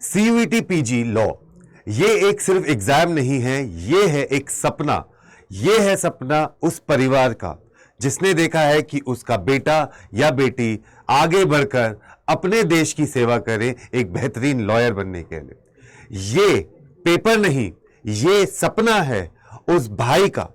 CUET PG law ये एक सिर्फ एग्जाम नहीं है, ये है एक सपना। ये है सपना उस परिवार का जिसने देखा है कि उसका बेटा या बेटी आगे बढ़कर अपने देश की सेवा करे एक बेहतरीन लॉयर बनने के लिए। ये पेपर नहीं, ये सपना है उस भाई का,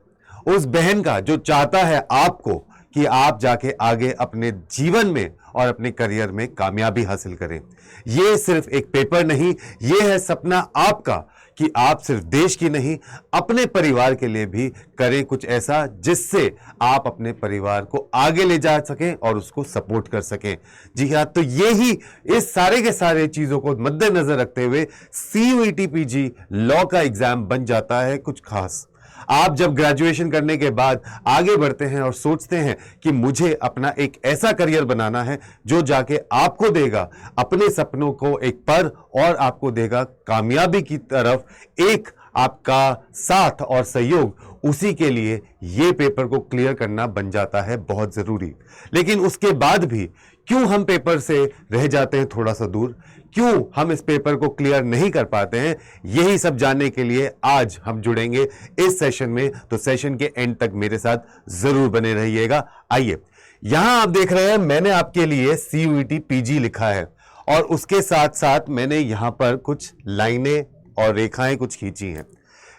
उस बहन का जो चाहता है आपको कि आप जाके आगे अपने जीवन में और अपने करियर में कामयाबी हासिल करें। यह सिर्फ एक पेपर नहीं, यह है सपना आपका कि आप सिर्फ देश की नहीं, अपने परिवार के लिए भी करें कुछ ऐसा जिससे आप अपने परिवार को आगे ले जा सकें और उसको सपोर्ट कर सकें। जी हाँ, तो यही इस सारे के सारे चीजों को मद्देनजर रखते हुए सीयूईटी पीजी लॉ का एग्जाम बन जाता है कुछ खास। आप जब ग्रेजुएशन करने के बाद आगे बढ़ते हैं और सोचते हैं कि मुझे अपना एक ऐसा करियर बनाना है जो जाके आपको देगा अपने सपनों को एक पर और आपको देगा कामयाबी की तरफ एक आपका साथ और सहयोग, उसी के लिए ये पेपर को क्लियर करना बन जाता है बहुत जरूरी। लेकिन उसके बाद भी क्यों हम पेपर से रह जाते हैं थोड़ा सा दूर, क्यों हम इस पेपर को क्लियर नहीं कर पाते हैं, यही सब जानने के लिए आज हम जुड़ेंगे इस सेशन में। तो सेशन के एंड तक मेरे साथ जरूर बने रहिएगा। आइए, यहां आप देख रहे हैं मैंने आपके लिए सीयूईटी पीजी लिखा है और उसके साथ साथ मैंने यहां पर कुछ लाइनें और रेखाएं कुछ खींची हैं।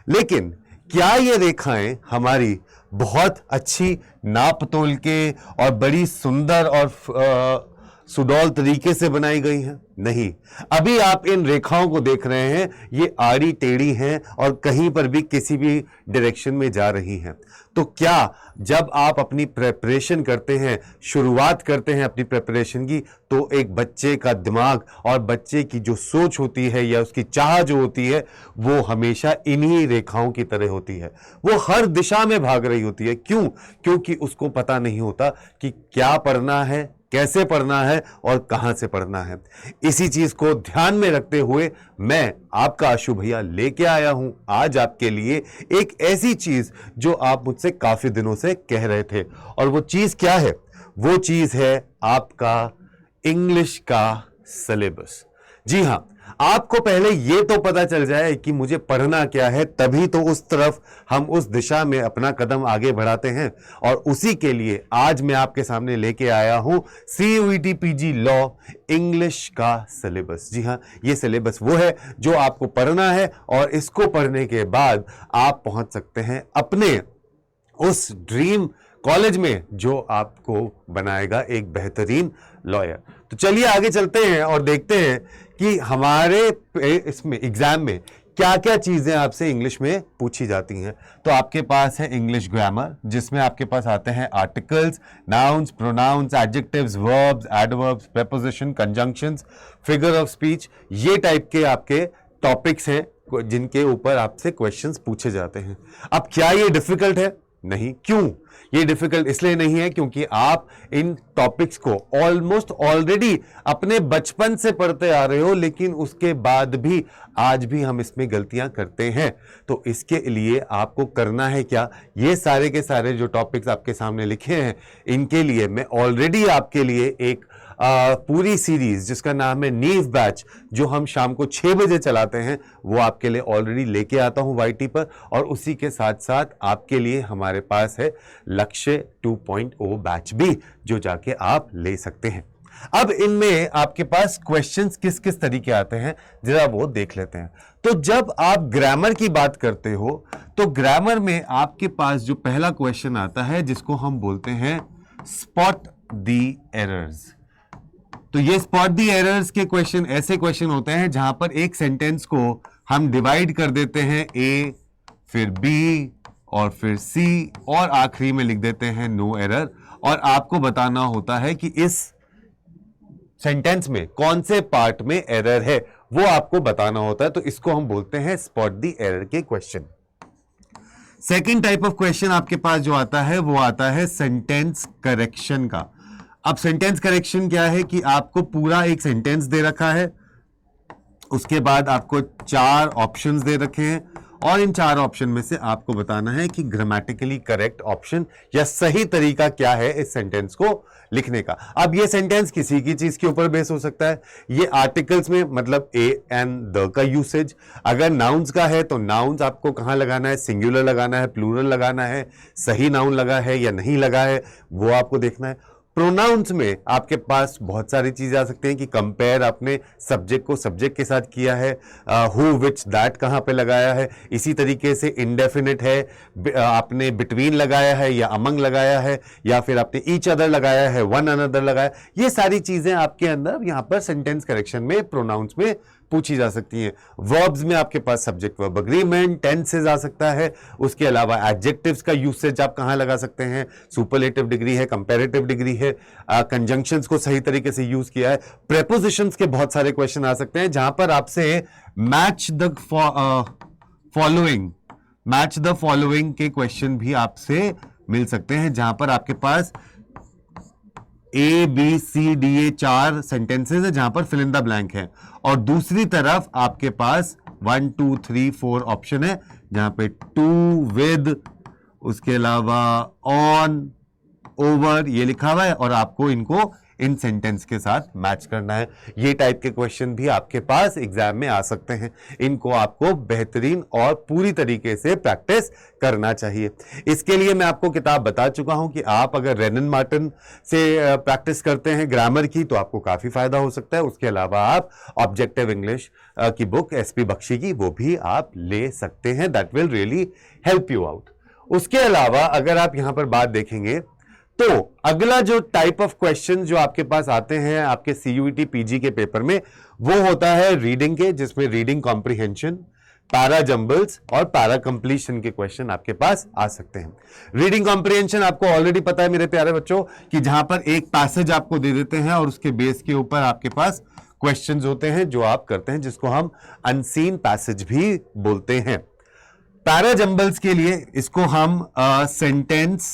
लेकिन क्या ये रेखाएं हमारी बहुत अच्छी नाप तोल के और बड़ी सुंदर और सुडौल तरीके से बनाई गई हैं? नहीं, अभी आप इन रेखाओं को देख रहे हैं, ये आड़ी टेढ़ी हैं और कहीं पर भी किसी भी डायरेक्शन में जा रही हैं। तो क्या जब आप अपनी प्रिपरेशन करते हैं, शुरुआत करते हैं अपनी प्रिपरेशन की, तो एक बच्चे का दिमाग और बच्चे की जो सोच होती है या उसकी चाह जो होती है वो हमेशा इन्हीं रेखाओं की तरह होती है। वो हर दिशा में भाग रही होती है। क्यों? क्योंकि उसको पता नहीं होता कि क्या पढ़ना है, कैसे पढ़ना है और कहां से पढ़ना है। इसी चीज को ध्यान में रखते हुए मैं आपका आशु भैया लेके आया हूं आज आपके लिए एक ऐसी चीज जो आप मुझसे काफी दिनों से कह रहे थे। और वो चीज क्या है? वो चीज है आपका इंग्लिश का सिलेबस। जी हां, आपको पहले यह तो पता चल जाए कि मुझे पढ़ना क्या है, तभी तो उस तरफ हम उस दिशा में अपना कदम आगे बढ़ाते हैं। और उसी के लिए आज मैं आपके सामने लेके आया हूं सीयूईटी पीजी लॉ इंग्लिश का सिलेबस। जी हां, यह सिलेबस वो है जो आपको पढ़ना है और इसको पढ़ने के बाद आप पहुंच सकते हैं अपने उस ड्रीम कॉलेज में जो आपको बनाएगा एक बेहतरीन लॉयर। तो चलिए आगे चलते हैं और देखते हैं कि हमारे इसमें एग्जाम में क्या क्या चीजें आपसे इंग्लिश में पूछी जाती हैं। तो आपके पास है इंग्लिश ग्रामर, जिसमें आपके पास आते हैं articles, nouns, pronouns, adjectives, verbs, adverbs, preposition, conjunctions, figure of speech. ये टाइप के आपके टॉपिक्स हैं जिनके ऊपर आपसे क्वेश्चंस पूछे जाते हैं। अब क्या ये डिफिकल्ट है? नहीं। क्यों ये डिफिकल्ट? इसलिए नहीं है क्योंकि आप इन टॉपिक्स को ऑलमोस्ट ऑलरेडी अपने बचपन से पढ़ते आ रहे हो, लेकिन उसके बाद भी आज भी हम इसमें गलतियां करते हैं। तो इसके लिए आपको करना है क्या? ये सारे के सारे जो टॉपिक्स आपके सामने लिखे हैं, इनके लिए मैं ऑलरेडी आपके लिए एक पूरी सीरीज जिसका नाम है नीव बैच, जो हम शाम को 6 बजे चलाते हैं, वो आपके लिए ऑलरेडी लेके आता हूं वाईटी पर। और उसी के साथ साथ आपके लिए हमारे पास है लक्ष्य 2.0 बैच भी, जो जाके आप ले सकते हैं। अब इनमें आपके पास क्वेश्चंस किस किस तरीके आते हैं जरा वो देख लेते हैं। तो जब आप ग्रामर की बात करते हो तो ग्रामर में आपके पास जो पहला क्वेश्चन आता है जिसको हम बोलते हैं स्पॉट द एरर्स। तो ये स्पॉट दी एरर्स के क्वेश्चन ऐसे क्वेश्चन होते हैं जहां पर एक सेंटेंस को हम डिवाइड कर देते हैं ए, फिर बी और फिर सी और आखिरी में लिख देते हैं नो एरर। और आपको बताना होता है कि इस सेंटेंस में कौन से पार्ट में एरर है, वो आपको बताना होता है। तो इसको हम बोलते हैं स्पॉट दी एरर के question. Second type of question आपके पास जो आता है वो आता है सेंटेंस करेक्शन का। अब सेंटेंस करेक्शन क्या है कि आपको पूरा एक सेंटेंस दे रखा है, उसके बाद आपको 4 ऑप्शंस दे रखे हैं और इन 4 ऑप्शन में से आपको बताना है कि ग्रामेटिकली करेक्ट ऑप्शन या सही तरीका क्या है इस सेंटेंस को लिखने का। अब ये सेंटेंस किसी की चीज के ऊपर बेस हो सकता है। ये आर्टिकल्स में मतलब ए एंड द का यूसेज, अगर नाउन्स का है तो नाउन्स आपको कहां लगाना है, सिंगुलर लगाना है, प्लूरल लगाना है, सही नाउन लगा है या नहीं लगा है वो आपको देखना है। प्रोनाउंस में आपके पास बहुत सारी चीजें आ सकती हैं कि कंपेयर आपने सब्जेक्ट को सब्जेक्ट के साथ किया है, हु विच दैट कहां पे लगाया है। इसी तरीके से इंडेफिनिट है, आपने बिटवीन लगाया है या अमंग लगाया है, या फिर आपने ईच अदर लगाया है, वन अनदर लगाया। ये सारी चीजें आपके अंदर यहां पर सेंटेंस करेक्शन में प्रोनाउंस में पूछी जा सकती हैं। वर्ब्स में आपके पास सब्जेक्ट वर्ब अग्रीमेंट, टेंसेस आ सकता है। उसके अलावा एडजेक्टिव्स का यूसेज आप कहां लगा सकते हैं, सुपरलेटिव डिग्री है, कंपैरेटिव डिग्री है, कंजंक्शंस को सही तरीके से यूज किया है। प्रेपोजिशंस के बहुत सारे क्वेश्चन आ सकते हैं जहां पर आपसे मैच द फॉलोइंग के क्वेश्चन भी आपसे मिल सकते हैं, जहां पर आपके पास A B C D a 4 sentences है जहां पर फिल इन द ब्लैंक है, और दूसरी तरफ आपके पास 1 2 3 4 ऑप्शन है जहां पे टू, विद, उसके अलावा ऑन, ओवर ये लिखा हुआ है, और आपको इनको इन सेंटेंस के साथ मैच करना है। ये टाइप के क्वेश्चन भी आपके पास एग्जाम में आ सकते हैं। इनको आपको बेहतरीन और पूरी तरीके से प्रैक्टिस करना चाहिए। इसके लिए मैं आपको किताब बता चुका हूं कि आप अगर रेनन मार्टिन से प्रैक्टिस करते हैं ग्रामर की तो आपको काफी फायदा हो सकता है। उसके अलावा आप ऑब्जेक्टिव इंग्लिश की बुक एसपी बख्शी की वो भी आप ले सकते हैं। That will really help you out. उसके अलावा अगर आप यहां पर बात देखेंगे तो अगला जो टाइप ऑफ क्वेश्चन जो आपके पास आते हैं आपके सीयूईटी पीजी के पेपर में वो होता है रीडिंग के, जिसमें रीडिंग कॉम्प्रिहेंशन, पैरा जंबल्स और पैरा कंप्लीशन के क्वेश्चन आपके पास आ सकते हैं। रीडिंग कॉम्प्रिहेंशन आपको ऑलरेडी पता है मेरे प्यारे बच्चों कि जहां पर एक पैसेज आपको दे देते हैं और उसके बेस के ऊपर आपके पास क्वेश्चंस होते हैं जो आप करते हैं, जिसको हम अनसीन पैसेज भी बोलते हैं। पैरा जंबल्स के लिए इसको हम सेंटेंस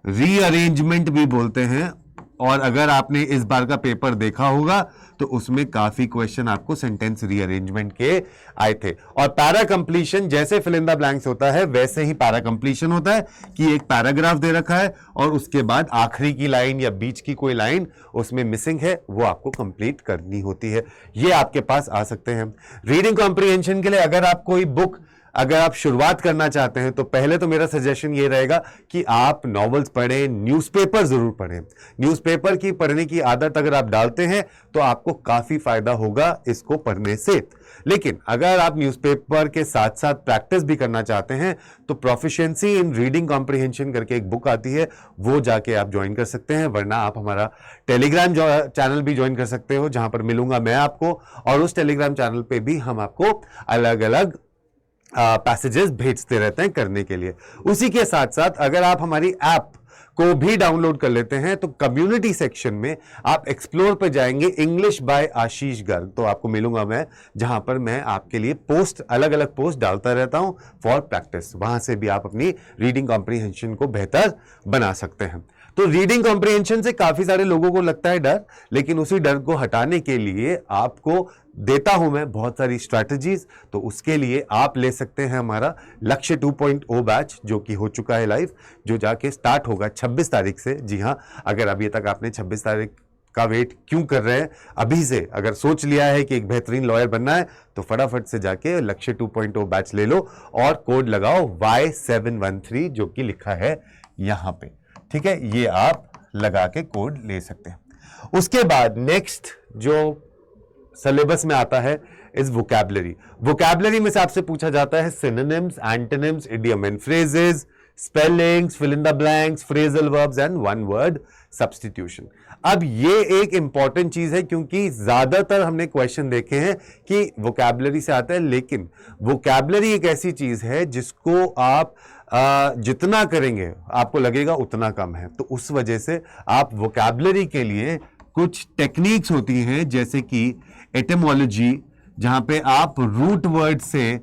रीअरेंजमेंट भी बोलते हैं, और अगर आपने इस बार का पेपर देखा होगा तो उसमें काफी क्वेश्चन आपको सेंटेंस रीअरेंजमेंट के आए थे। और पैरा कंप्लीशन जैसे फिल इन द ब्लैंक्स होता है वैसे ही पैरा कंप्लीशन होता है कि एक पैराग्राफ दे रखा है और उसके बाद आखिरी की लाइन या बीच की कोई लाइन उसमें मिसिंग है वो आपको कंप्लीट करनी होती है। ये आपके पास आ सकते हैं। रीडिंग कॉम्प्रिहेंशन के लिए अगर आप कोई बुक अगर आप शुरुआत करना चाहते हैं तो पहले तो मेरा सजेशन ये रहेगा कि आप नॉवेल्स पढ़ें, न्यूज़पेपर जरूर पढ़ें। न्यूज़पेपर की पढ़ने की आदत अगर आप डालते हैं तो आपको काफी फायदा होगा इसको पढ़ने से। लेकिन अगर आप न्यूज़पेपर के साथ साथ प्रैक्टिस भी करना चाहते हैं तो प्रोफिशिएंसी इन रीडिंग कॉम्प्रिहेंशन करके एक बुक आती है, वो जाके आप ज्वाइन कर सकते हैं। वरना आप हमारा टेलीग्राम चैनल भी ज्वाइन कर सकते हो, जहां पर मिलूंगा मैं आपको, और उस टेलीग्राम चैनल पे भी हम आपको अलग अलग पैसेजेस भेजते रहते हैं करने के लिए। उसी के साथ साथ अगर आप हमारी ऐप को भी डाउनलोड कर लेते हैं तो कम्युनिटी सेक्शन में आप एक्सप्लोर पे जाएंगे, इंग्लिश बाय आशीष गर्ग, तो आपको मिलूंगा मैं, जहां पर मैं आपके लिए पोस्ट अलग अलग पोस्ट डालता रहता हूं फॉर प्रैक्टिस। वहां से भी आप अपनी रीडिंग कॉम्प्रिहेंशन को बेहतर बना सकते हैं। तो रीडिंग कॉम्प्रिहेंशन से काफी सारे लोगों को लगता है डर, लेकिन उसी डर को हटाने के लिए आपको देता हूं मैं बहुत सारी स्ट्रैटेजीज। तो उसके लिए आप ले सकते हैं हमारा लक्ष्य 2.0 बैच, जो कि हो चुका है लाइव, जो जाके स्टार्ट होगा 26 तारीख से। जी हां, अगर अभी तक आपने 26 तारीख का वेट क्यों कर रहे हैं, अभी से अगर सोच लिया है कि एक बेहतरीन लॉयर बनना है तो फटाफट से जाके लक्ष्य 2.0 बैच ले लो और कोड लगाओ Y713 जो कि लिखा है यहां पे। ठीक है, ये आप लगा के कोड ले सकते हैं। उसके बाद नेक्स्ट जो सिलेबस में आता है इज वोकैबुलरी। वोकैबुलरी में से आपसे पूछा जाता है synonyms, antonyms, idiom and phrases, spellings, fill in the blanks, phrasal verbs and one word substitution. अब ये एक इंपॉर्टेंट चीज है क्योंकि ज्यादातर हमने क्वेश्चन देखे हैं कि वोकैबुलरी से आता है, लेकिन वोकैबुलरी एक ऐसी चीज है जिसको आप जितना करेंगे आपको लगेगा उतना कम है। तो उस वजह से आप वोकैबुलरी के लिए कुछ टेक्निक्स होती हैं, जैसे कि एटिमोलॉजी, जहां पे आप रूट वर्ड से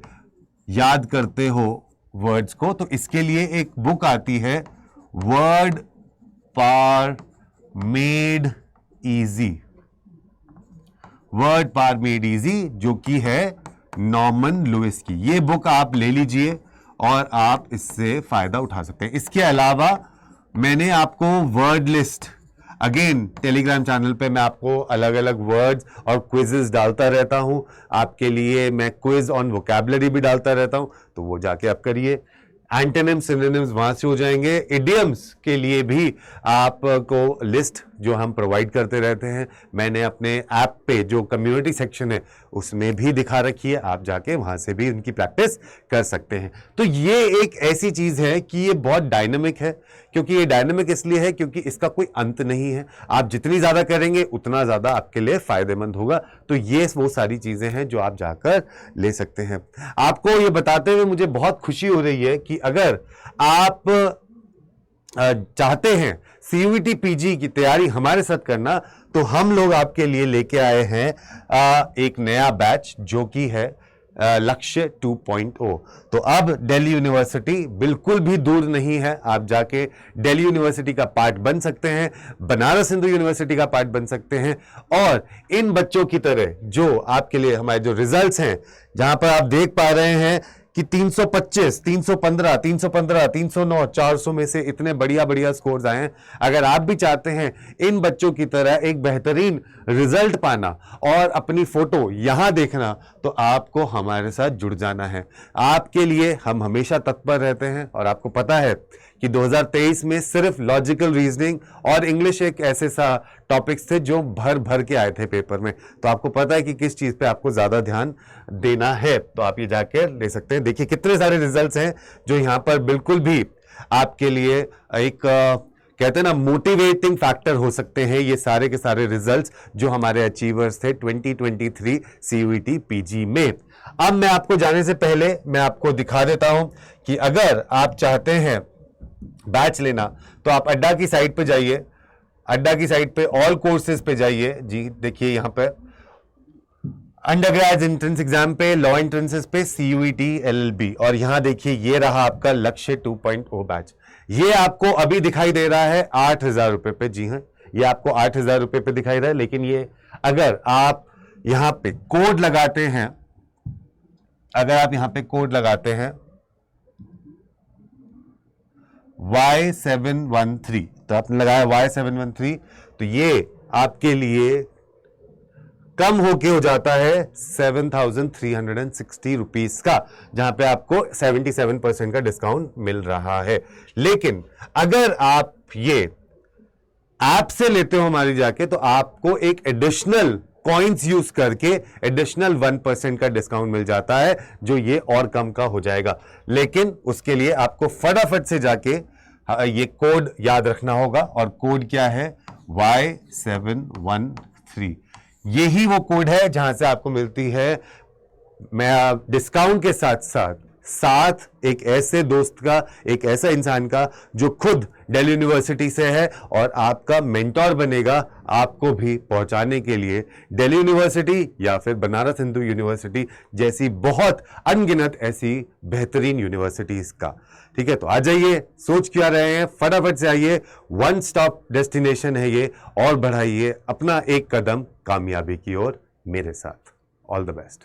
याद करते हो वर्ड्स को। तो इसके लिए एक बुक आती है वर्ड पार मेड इजी, वर्ड पार मेड इजी, जो कि है नॉर्मन लुइस की। ये बुक आप ले लीजिए और आप इससे फायदा उठा सकते हैं। इसके अलावा मैंने आपको word list, again Telegram channel पे मैं आपको अलग अलग वर्ड्स और क्विजेस डालता रहता हूं। आपके लिए मैं क्विज ऑन वोकैबुलरी भी डालता रहता हूं, तो वो जाके आप करिए। एंटोनिम्स, सिनोनिम्स वहां से हो जाएंगे। इडियम्स के लिए भी आपको लिस्ट जो हम प्रोवाइड करते रहते हैं, मैंने अपने ऐप पे जो कम्युनिटी सेक्शन है उसमें भी दिखा रखी है, आप जाके वहां से भी उनकी प्रैक्टिस कर सकते हैं। तो ये एक ऐसी चीज है कि ये बहुत डायनामिक है। क्योंकि ये डायनामिक इसलिए है क्योंकि इसका कोई अंत नहीं है। आप जितनी ज्यादा करेंगे उतना ज्यादा आपके लिए फायदेमंद होगा। तो ये वो सारी चीजें हैं जो आप जाकर ले सकते हैं। आपको ये बताते हुए मुझे बहुत खुशी हो रही है कि अगर आप चाहते हैं CUET PG की तैयारी हमारे साथ करना, तो हम लोग आपके लिए लेके आए हैं एक नया बैच जो कि है लक्ष्य 2.0। तो अब दिल्ली यूनिवर्सिटी बिल्कुल भी दूर नहीं है। आप जाके दिल्ली यूनिवर्सिटी का पार्ट बन सकते हैं, बनारस हिंदू यूनिवर्सिटी का पार्ट बन सकते हैं। और इन बच्चों की तरह जो आपके लिए हमारे जो रिजल्ट्स हैं, जहां पर आप देख पा रहे हैं कि 325, 315, 315, 309, 400 में से इतने बढ़िया बढ़िया स्कोर्स आए हैं। अगर आप भी चाहते हैं इन बच्चों की तरह एक बेहतरीन रिजल्ट पाना और अपनी फोटो यहां देखना, तो आपको हमारे साथ जुड़ जाना है। आपके लिए हम हमेशा तत्पर रहते हैं। और आपको पता है कि 2023 में सिर्फ लॉजिकल रीजनिंग और इंग्लिश एक ऐसे सा टॉपिक्स थे जो भर भर के आए थे पेपर में। तो आपको पता है कि किस चीज पे आपको ज्यादा ध्यान देना है, तो आप ये जाके ले सकते हैं। देखिए कितने सारे रिजल्ट्स हैं जो यहां पर बिल्कुल भी आपके लिए एक कहते हैं ना मोटिवेटिंग फैक्टर हो सकते हैं। ये सारे के सारे रिजल्ट्स जो हमारे अचीवर्स थे 2023 CUET PG में। अब मैं आपको जाने से पहले मैं आपको दिखा देता हूं कि अगर आप चाहते हैं बैच लेना, तो आप अड्डा की साइट पे जाइए। अड्डा की साइट पे ऑल कोर्सेज पे जाइए। जी देखिए यहां पे अंडरग्रेड एंट्रेंस एग्जाम पे, लॉ एंट्रेंसेस पे CUET LLB, और यहां देखिए ये रहा आपका लक्ष्य 2.0 बैच। ये आपको अभी दिखाई दे रहा है 8,000 रुपए पे। जी हां, ये आपको 8,000 रुपए पे दिखाई रहा है। लेकिन ये अगर आप यहां पे कोड लगाते हैं, अगर आप यहां पे कोड लगाते हैं Y713, तो आपने लगाया Y713, तो ये आपके लिए कम होके हो जाता है 7,360 रुपीस का, जहां पे आपको 77% का डिस्काउंट मिल रहा है। लेकिन अगर आप ये ऐप से लेते हो हमारी जाके, तो आपको एक एडिशनल कॉइन्स यूज करके एडिशनल 1% का डिस्काउंट मिल जाता है, जो ये और कम का हो जाएगा। लेकिन उसके लिए आपको फटाफट से जाके ये कोड याद रखना होगा। और कोड क्या है? Y713। यही वो कोड है जहां से आपको मिलती है मैं डिस्काउंट के साथ एक ऐसे दोस्त का, एक ऐसा इंसान का जो खुद दिल्ली यूनिवर्सिटी से है और आपका मेंटोर बनेगा, आपको भी पहुंचाने के लिए दिल्ली यूनिवर्सिटी या फिर बनारस हिंदू यूनिवर्सिटी जैसी बहुत अनगिनत ऐसी बेहतरीन यूनिवर्सिटीज का। ठीक है, तो आ जाइए, सोच क्या रहे हैं, फटाफट से आइए। वन स्टॉप डेस्टिनेशन है ये, और बढ़ाइए अपना एक कदम कामयाबी की ओर मेरे साथ। All the best.